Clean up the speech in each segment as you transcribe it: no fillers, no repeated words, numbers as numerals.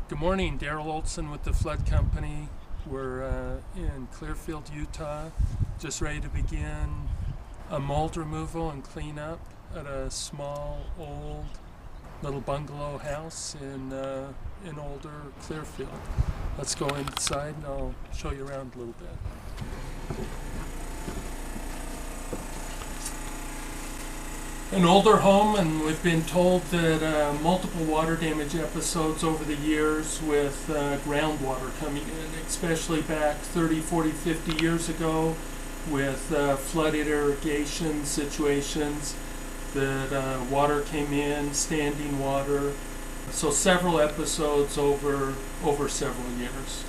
Good morning, Daryl Olson with the Flood Company. We're in Clearfield, Utah, just ready to begin a mold removal and cleanup at a small, old little bungalow house in older Clearfield. Let's go inside and I'll show you around a little bit. An older home, and we've been told that multiple water damage episodes over the years with groundwater coming in, especially back 30, 40, 50 years ago with flooded irrigation situations that water came in, standing water. So several episodes over several years.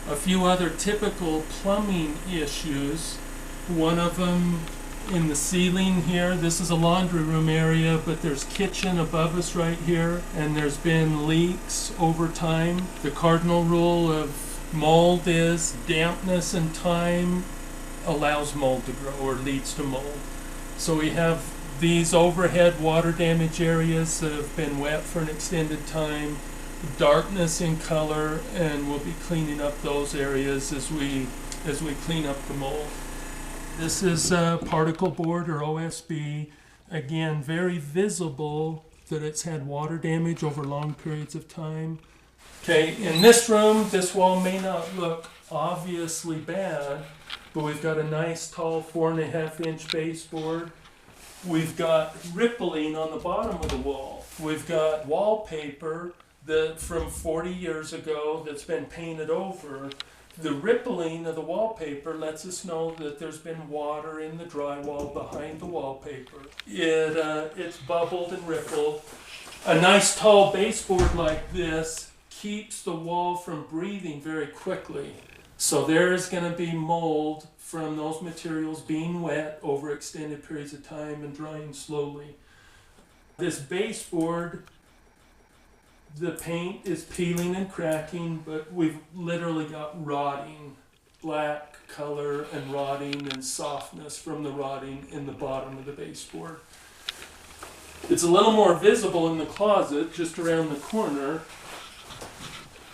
A few other typical plumbing issues. One of them in the ceiling here. This is a laundry room area, but there's kitchen above us right here, and there's been leaks over time. The cardinal rule of mold is dampness and time allows mold to grow or leads to mold. So we have these overhead water damage areas that have been wet for an extended time, darkness in color, and we'll be cleaning up those areas as we clean up the mold. This is particle board or OSB. Again, very visible that it's had water damage over long periods of time. Okay, in this room, this wall may not look obviously bad, but we've got a nice tall 4.5-inch baseboard. We've got rippling on the bottom of the wall. We've got wallpaper that from 40 years ago that's been painted over. The rippling of the wallpaper lets us know that there's been water in the drywall behind the wallpaper. It's bubbled and rippled. A nice tall baseboard like this keeps the wall from breathing very quickly. So there is going to be mold from those materials being wet over extended periods of time and drying slowly. This baseboard, the paint is peeling and cracking, but we've literally got rotting, black color and rotting and softness from the rotting in the bottom of the baseboard. It's a little more visible in the closet, just around the corner,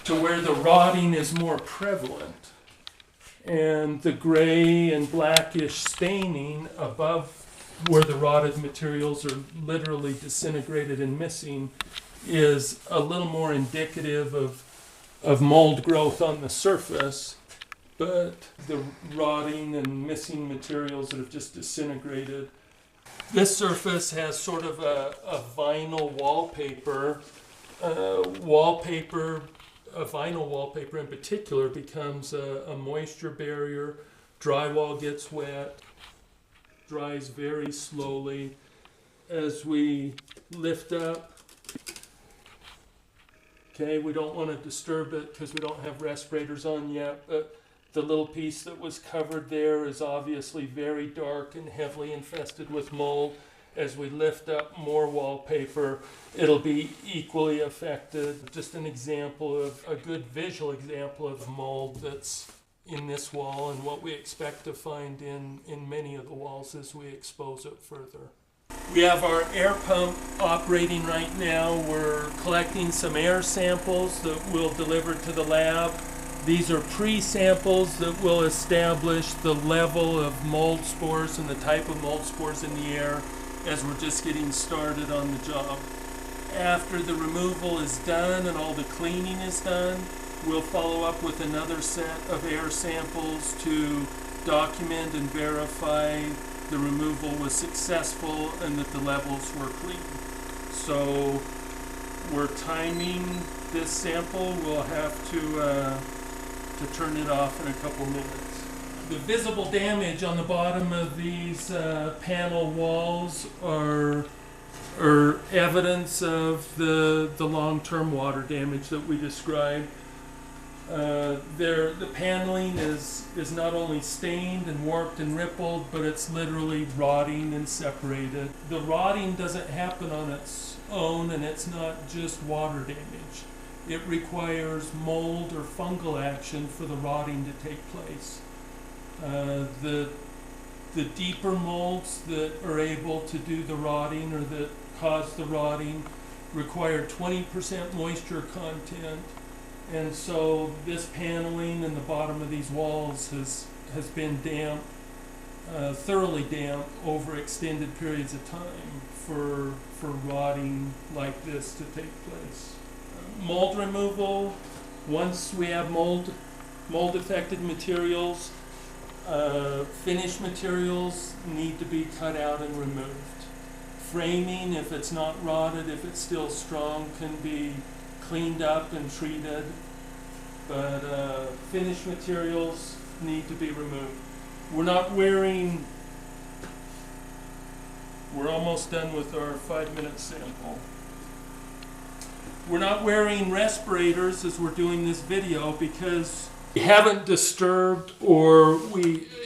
to where the rotting is more prevalent. And the gray and blackish staining above where the rotted materials are literally disintegrated and missing is a little more indicative of mold growth on the surface, but the rotting and missing materials that have just disintegrated. This surface has sort of a vinyl wallpaper. A vinyl wallpaper in particular becomes a moisture barrier. Drywall gets wet, dries very slowly. As we lift up, okay, we don't want to disturb it because we don't have respirators on yet, but the little piece that was covered there is obviously very dark and heavily infested with mold. As we lift up more wallpaper, it'll be equally affected. Just an example of a good visual example of mold that's in this wall and what we expect to find in many of the walls as we expose it further. We have our air pump operating right now. We're collecting some air samples that we'll deliver to the lab. These are pre-samples that will establish the level of mold spores and the type of mold spores in the air as we're just getting started on the job. After the removal is done and all the cleaning is done, we'll follow up with another set of air samples to document and verify the removal was successful and that the levels were clean. So we're timing this sample. We'll have to turn it off in a couple minutes. The visible damage on the bottom of these panel walls are evidence of the long-term water damage that we described. The paneling is not only stained and warped and rippled, but it's literally rotting and separated. The rotting doesn't happen on its own, and it's not just water damage. It requires mold or fungal action for the rotting to take place. The deeper molds that are able to do the rotting or that cause the rotting require 20% moisture content And so this paneling and the bottom of these walls has been damp, thoroughly damp over extended periods of time for rotting like this to take place. Mold removal, once we have mold affected materials, finished materials need to be cut out and removed. Framing, if it's not rotted, if it's still strong, can be cleaned up and treated, but finished materials need to be removed. We're almost done with our 5-minute sample. We're not wearing respirators as we're doing this video because we haven't disturbed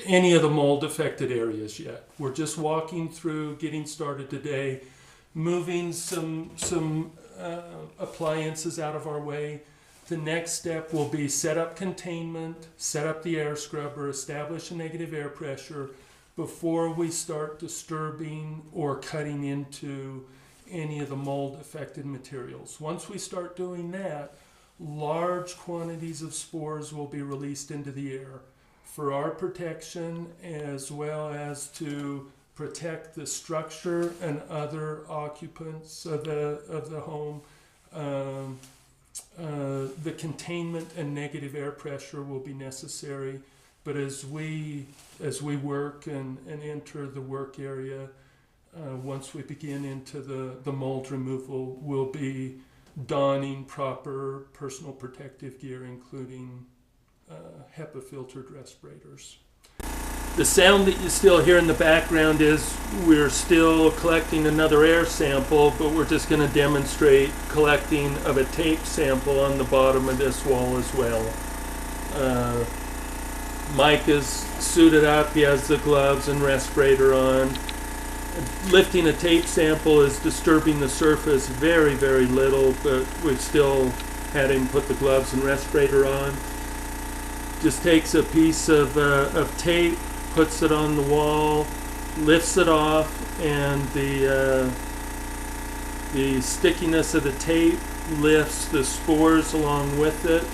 any of the mold affected areas yet. We're just walking through, getting started today, moving some appliances out of our way. The next step will be set up containment, set up the air scrubber, establish a negative air pressure before we start disturbing or cutting into any of the mold affected materials. Once we start doing that, large quantities of spores will be released into the air for our protection, as well as to protect the structure and other occupants of the home. The containment and negative air pressure will be necessary, but as we work and enter the work area, once we begin into the mold removal, we'll be donning proper personal protective gear, including HEPA filtered respirators. The sound that you still hear in the background is we're still collecting another air sample, but we're just going to demonstrate collecting of a tape sample on the bottom of this wall as well. Mike is suited up, he has the gloves and respirator on. Lifting a tape sample is disturbing the surface very, very little, but we've still had him put the gloves and respirator on. Just takes a piece of tape, puts it on the wall, lifts it off, and the stickiness of the tape lifts the spores along with it,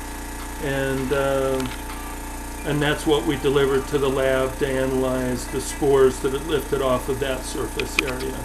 and that's what we delivered to the lab to analyze the spores that it lifted off of that surface area.